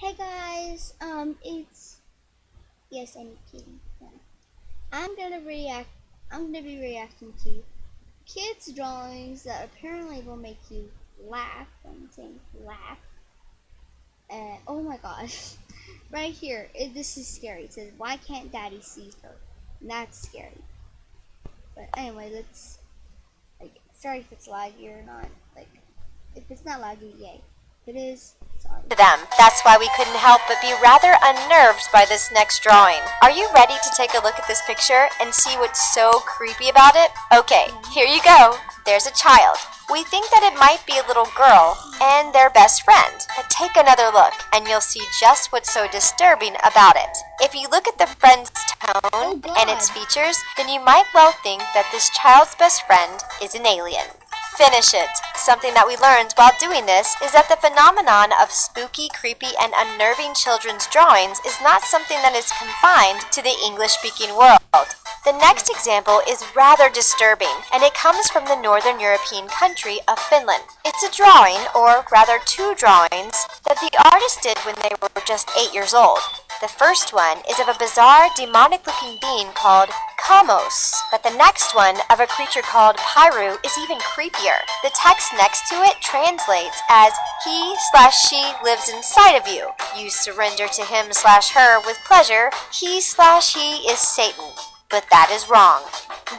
Hey guys, it's yes, I'm kidding. Yeah. I'm gonna be reacting to kids' drawings that apparently will make you laugh. I'm saying laugh. And oh my gosh, right here, this is scary. It says, "Why can't Daddy see her?" And that's scary. But anyway, let's sorry if it's laggy or not. Like, if it's not laggy, yay. If it is, sorry. To them. That's why we couldn't help but be rather unnerved by this next drawing. Are you ready to take a look at this picture and see what's so creepy about it? Okay, here you go. There's a child. We think that it might be a little girl and their best friend. But take another look and you'll see just what's so disturbing about it. If you look at the friend's tone and its features, then you might well think that this child's best friend is an alien. Finish it. Something that we learned while doing this is that the phenomenon of spooky, creepy, and unnerving children's drawings is not something that is confined to the English-speaking world. The next example is rather disturbing, and it comes from the northern European country of Finland. It's a drawing, or rather two drawings, that the artist did when they were just 8 years old. The first one is of a bizarre, demonic-looking being called Kamos, but the next one of a creature called Pyru is even creepier. The text next to it translates as, "He/she lives inside of you. You surrender to him/her with pleasure. He/he is Satan." But that is wrong.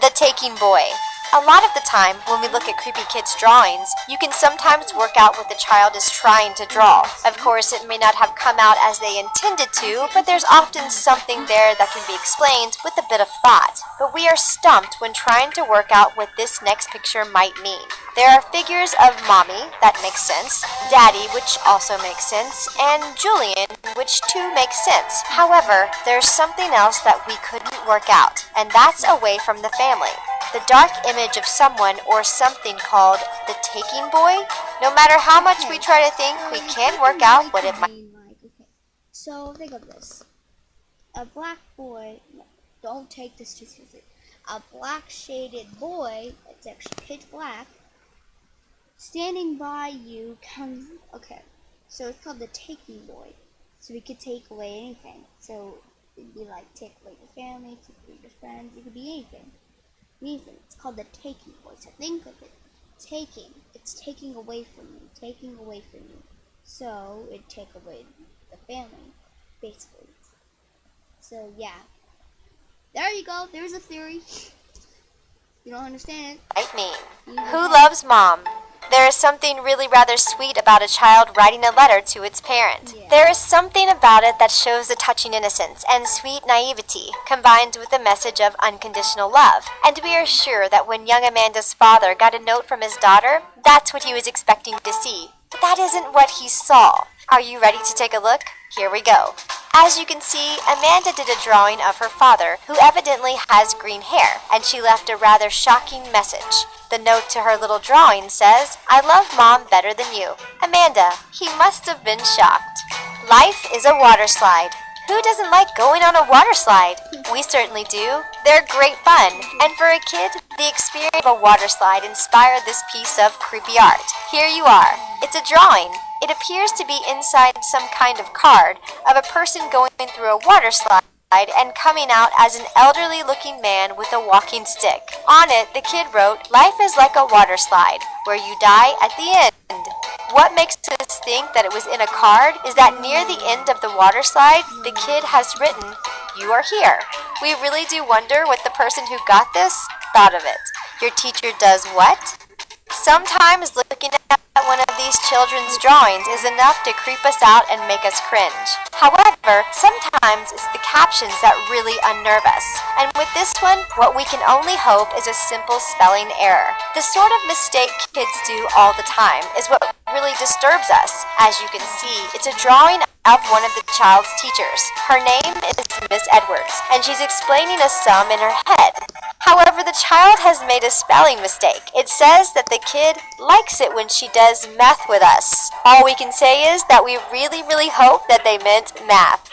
The Taking Boy. A lot of the time, when we look at creepy kids' drawings, you can sometimes work out what the child is trying to draw. Of course, it may not have come out as they intended to, but there's often something there that can be explained with a bit of thought. But we are stumped when trying to work out what this next picture might mean. There are figures of Mommy, that makes sense, Daddy, which also makes sense, and Julian, which too makes sense. However, there's something else that we couldn't work out, and that's away from the family. The dark image of someone or something called the Taking Boy. No matter how much we try to think, we can't work out what it might mean. So think of this: a black boy. No, don't take this too seriously. A black shaded boy that's actually pitch black, standing by you comes. Okay, so it's called the Taking Boy. So we could take away anything. So it'd be like take away your family, take away your friends. It could be anything. It's called the Taking Boy. So think of it. Taking. It's taking away from you. Taking away from you. So it'd take away the family, basically. So yeah. There you go. There's a theory. You don't understand it. mean. Who loves Mom? There is something really rather sweet about a child writing a letter to its parent. Yeah. There is something about it that shows a touching innocence and sweet naivety, combined with a message of unconditional love. And we are sure that when young Amanda's father got a note from his daughter, that's what he was expecting to see. But that isn't what he saw. Are you ready to take a look? Here we go. As you can see, Amanda did a drawing of her father, who evidently has green hair, and she left a rather shocking message. The note to her little drawing says, "I love Mom better than you." Amanda, he must have been shocked. Life is a water slide. Who doesn't like going on a water slide? We certainly do. They're great fun. And for a kid, the experience of a water slide inspired this piece of creepy art. Here you are. It's a drawing. It appears to be inside some kind of card of a person going through a water slide and coming out as an elderly looking man with a walking stick. On it, the kid wrote, "Life is like a water slide, where you die at the end." What makes us think that it was in a card is that near the end of the water slide, the kid has written, "You are here." We really do wonder what the person who got this thought of it. Your teacher does what? Sometimes looking at one of these children's drawings is enough to creep us out and make us cringe. However, sometimes it's the captions that really unnerve us. And with this one, what we can only hope is a simple spelling error. The sort of mistake kids do all the time is what really disturbs us. As you can see, it's a drawing of one of the child's teachers. Her name is Miss Edwards, and she's explaining a sum in her head. However, the child has made a spelling mistake. It says that the kid likes it when she does math with us. All we can say is that we really hope that they meant math.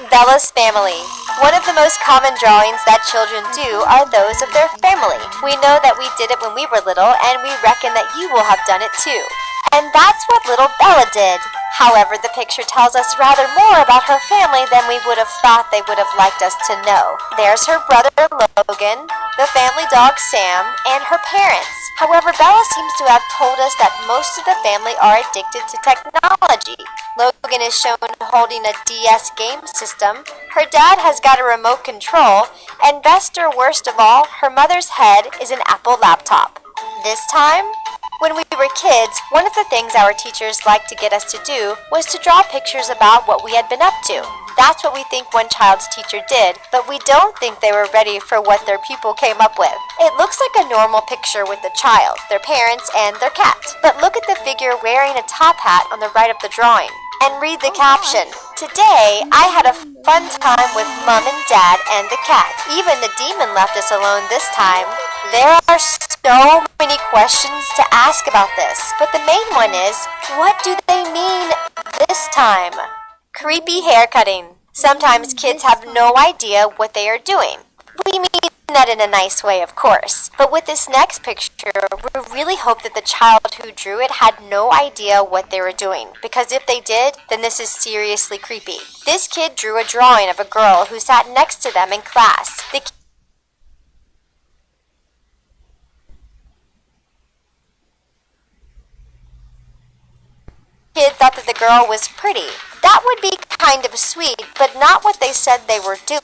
Bella's family. One of the most common drawings that children do are those of their family. We know that we did it when we were little, and we reckon that you will have done it too. And that's what little Bella did. However, the picture tells us rather more about her family than we would have thought they would have liked us to know. There's her brother Logan, the family dog Sam, and her parents. However, Bella seems to have told us that most of the family are addicted to technology. Logan is shown holding a DS game system, her dad has got a remote control, and best or worst of all, her mother's head is an Apple laptop. This time, when we were kids, one of the things our teachers liked to get us to do was to draw pictures about what we had been up to. That's what we think one child's teacher did, but we don't think they were ready for what their pupil came up with. It looks like a normal picture with the child, their parents, and their cat. But look at the figure wearing a top hat on the right of the drawing. And read the caption. Today, I had a fun time with Mom and Dad and the cat. Even the demon left us alone this time. There are so many questions to ask about this, but the main one is, what do they mean this time? Creepy hair cutting. Sometimes kids have no idea what they are doing. We mean that in a nice way, of course. But with this next picture, we really hope that the child who drew it had no idea what they were doing. Because if they did, then this is seriously creepy. This kid drew a drawing of a girl who sat next to them in class. The kid thought that the girl was pretty. That would be kind of sweet, but not what they said they were doing.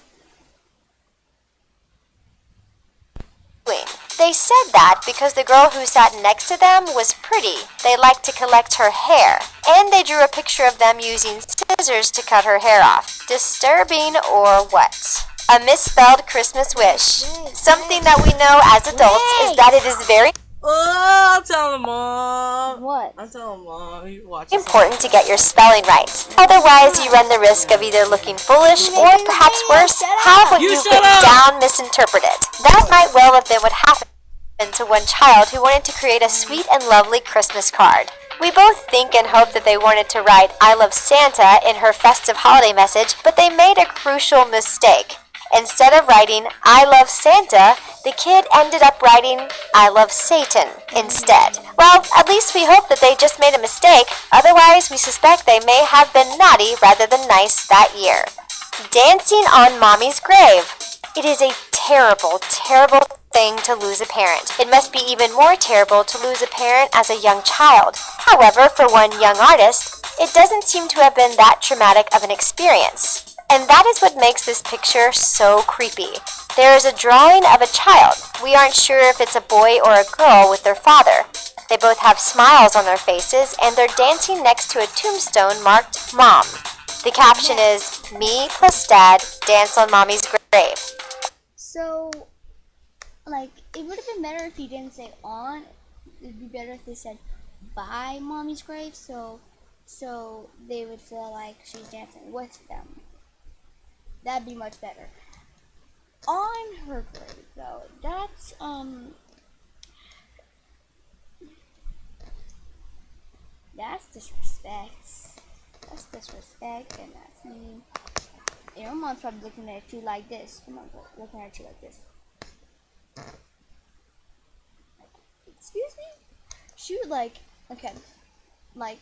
They said that because the girl who sat next to them was pretty. They liked to collect her hair. And they drew a picture of them using scissors to cut her hair off. Disturbing or what? A misspelled Christmas wish. Something that we know as adults is that it is very I'm telling Mom. What? I'm telling Mom. You watch this. important to get your spelling right. Otherwise, you run the risk of either looking foolish or, perhaps worse, have what You you've shut written up! down misinterpreted. That might well have been what happened to one child who wanted to create a sweet and lovely Christmas card. We both think and hope that they wanted to write "I love Santa" in her festive holiday message, but they made a crucial mistake. Instead of writing "I love Santa," the kid ended up writing "I love Satan" instead. Well, at least we hope that they just made a mistake. Otherwise, we suspect they may have been naughty rather than nice that year. Dancing on Mommy's grave. It is a terrible, terrible thing to lose a parent. It must be even more terrible to lose a parent as a young child. However, for one young artist, it doesn't seem to have been that traumatic of an experience. And that is what makes this picture so creepy. There is a drawing of a child. We aren't sure if it's a boy or a girl with their father. They both have smiles on their faces, and they're dancing next to a tombstone marked Mom. The caption is, "Me plus Dad dance on Mommy's grave." So, like, it would have been better if you didn't say on. It'd be better if they said by Mommy's grave, so they would feel like she's dancing with them. That'd be much better. On her grave, though, that's disrespect. That's disrespect, and that's mean. Your mom's probably looking at you like this. Your mom's looking at you like this. Excuse me? She would okay,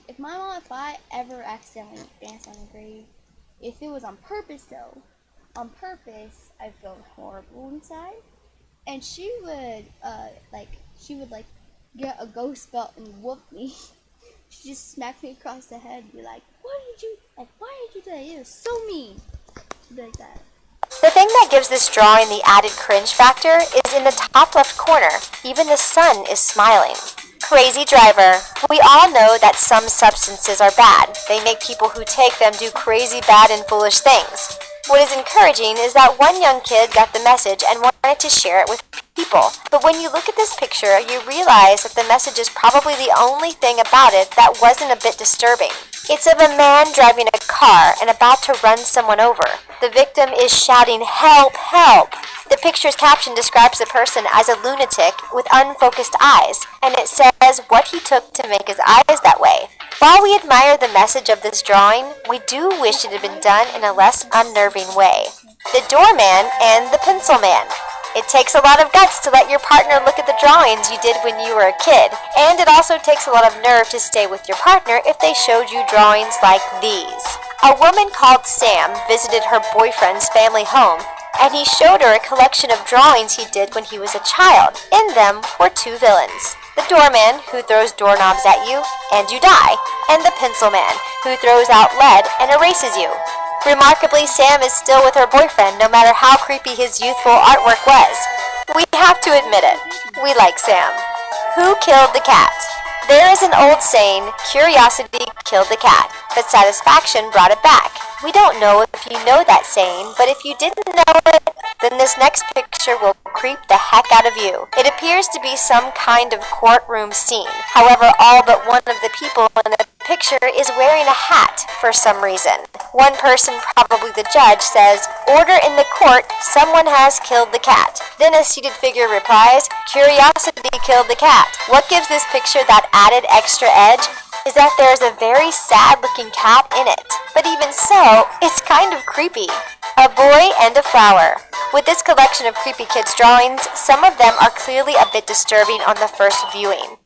if I ever accidentally danced on a grave, if it was on purpose though, I feel horrible inside, and she would get a ghost belt and whoop me. She just smacked me across the head and be like, why did you do that? It was so mean. She'd be like that. The thing that gives this drawing the added cringe factor is in the top left corner. Even the sun is smiling. Crazy driver. We all know that some substances are bad. They make people who take them do crazy, bad, and foolish things. What is encouraging is that one young kid got the message and wanted to share it with people. But when you look at this picture, you realize that the message is probably the only thing about it that wasn't a bit disturbing. It's of a man driving a car and about to run someone over. The victim is shouting, "Help, help!" The picture's caption describes the person as a lunatic with unfocused eyes, and it says what he took to make his eyes that way. While we admire the message of this drawing, we do wish it had been done in a less unnerving way. The doorman and the pencil man. It takes a lot of guts to let your partner look at the drawings you did when you were a kid, and it also takes a lot of nerve to stay with your partner if they showed you drawings like these. A woman called Sam visited her boyfriend's family home, and he showed her a collection of drawings he did when he was a child. In them were two villains: the doorman, who throws doorknobs at you and you die, and the pencil man, who throws out lead and erases you. Remarkably, Sam is still with her boyfriend no matter how creepy his youthful artwork was. We have to admit it, we like Sam. Who killed the cat? There is an old saying, curiosity killed the cat, but satisfaction brought it back. We don't know if you know that saying, but if you didn't know it, then this next picture will creep the heck out of you. It appears to be some kind of courtroom scene. However, all but one of the people in the picture is wearing a hat for some reason. One person, probably the judge, says, "Order in the court, someone has killed the cat." Then a seated figure replies, "Curiosity killed the cat." What gives this picture that added extra edge is that there is a very sad-looking cat in it. But even so, it's kind of creepy. A boy and a flower. With this collection of creepy kids' drawings, some of them are clearly a bit disturbing on the first viewing.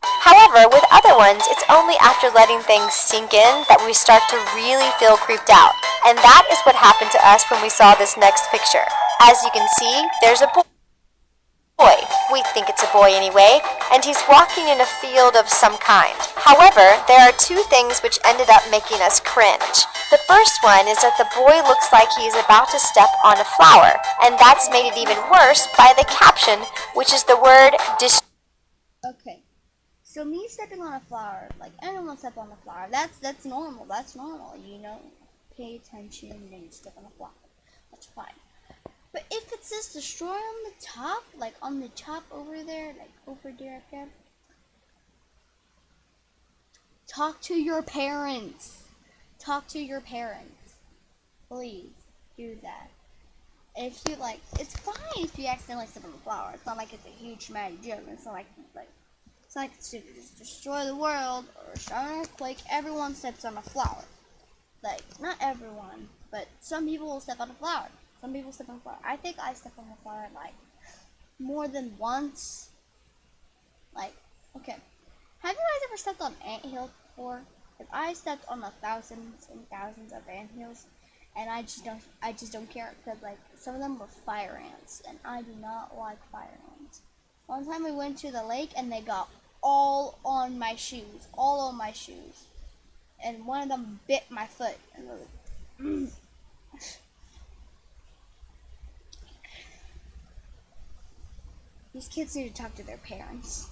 However, with other ones, it's only after letting things sink in that we start to really feel creeped out. And that is what happened to us when we saw this next picture. As you can see, there's a boy. We think it's a boy anyway, and he's walking in a field of some kind. However, there are two things which ended up making us cringe. The first one is that the boy looks like he is about to step on a flower, and that's made it even worse by the caption, which is the word Okay. So me stepping on a flower, like anyone step on a flower, that's normal. That's normal, you know. Pay attention and you step on a flower. That's fine. But if it says destroy on the top, like on the top over there, like over there, okay, talk to your parents. Talk to your parents. Please do that. If you like, it's fine if you accidentally step on the flower. It's not like it's a huge mad joke. It's not like it's to just destroy the world or start an earthquake. Everyone steps on a flower. Like, not everyone, but some people will step on a flower. Some people step on a flower. I think I stepped on a flower like more than once. Like, okay. Have you guys ever stepped on anthills before? Because I stepped on thousands and thousands of anthills, and I just don't care, because like some of them were fire ants, and I do not like fire ants. One time we went to the lake and they got all on my shoes, and one of them bit my foot, and I was like, These kids need to talk to their parents.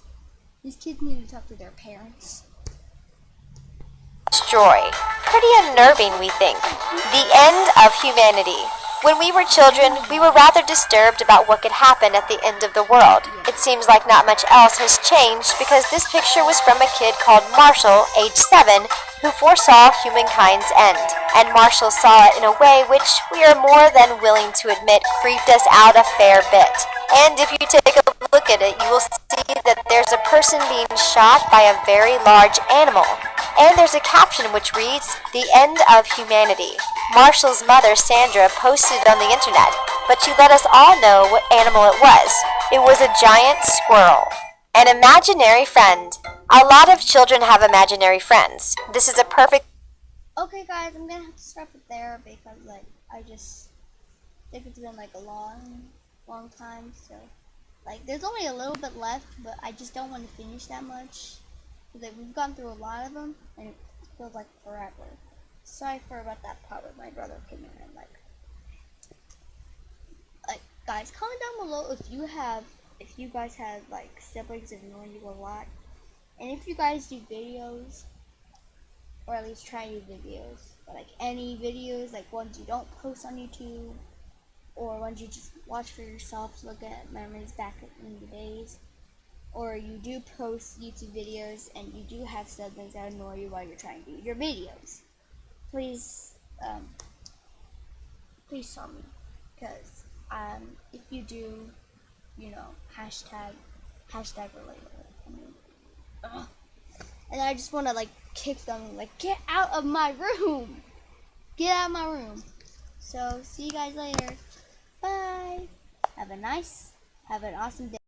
Destroy. Pretty unnerving, we think. The end of humanity. When we were children, we were rather disturbed about what could happen at the end of the world. It seems like not much else has changed, because this picture was from a kid called Marshall, age 7, who foresaw humankind's end. And Marshall saw it in a way which we are more than willing to admit creeped us out a fair bit. And if you take a look at it, you will see that there's a person being shot by a very large animal. And there's a caption which reads, "The End of Humanity." Marshall's mother, Sandra, posted it on the internet, but she let us all know what animal it was. It was a giant squirrel. An imaginary friend. A lot of children have imaginary friends. This is a perfect... Okay, guys, I'm gonna have to stop it there, because like I just think it's been like a long time. So like there's only a little bit left, but I just don't want to finish that much. Like, we've gone through a lot of them, and it feels like forever. Sorry for about that part with my brother came in and like guys, comment down below if you guys have like siblings that annoy you a lot, and if you guys do videos, or at least try to do videos, but like any videos, like ones you don't post on YouTube, or ones you just watch for yourself to look at memories back in the days. Or you do post YouTube videos and you do have siblings that annoy you while you're trying to do your videos. Please tell me, because if you do, you know, hashtag relatable. I mean, and I just want to like kick them, like, get out of my room. Get out of my room. So see you guys later. Bye. Have an awesome day.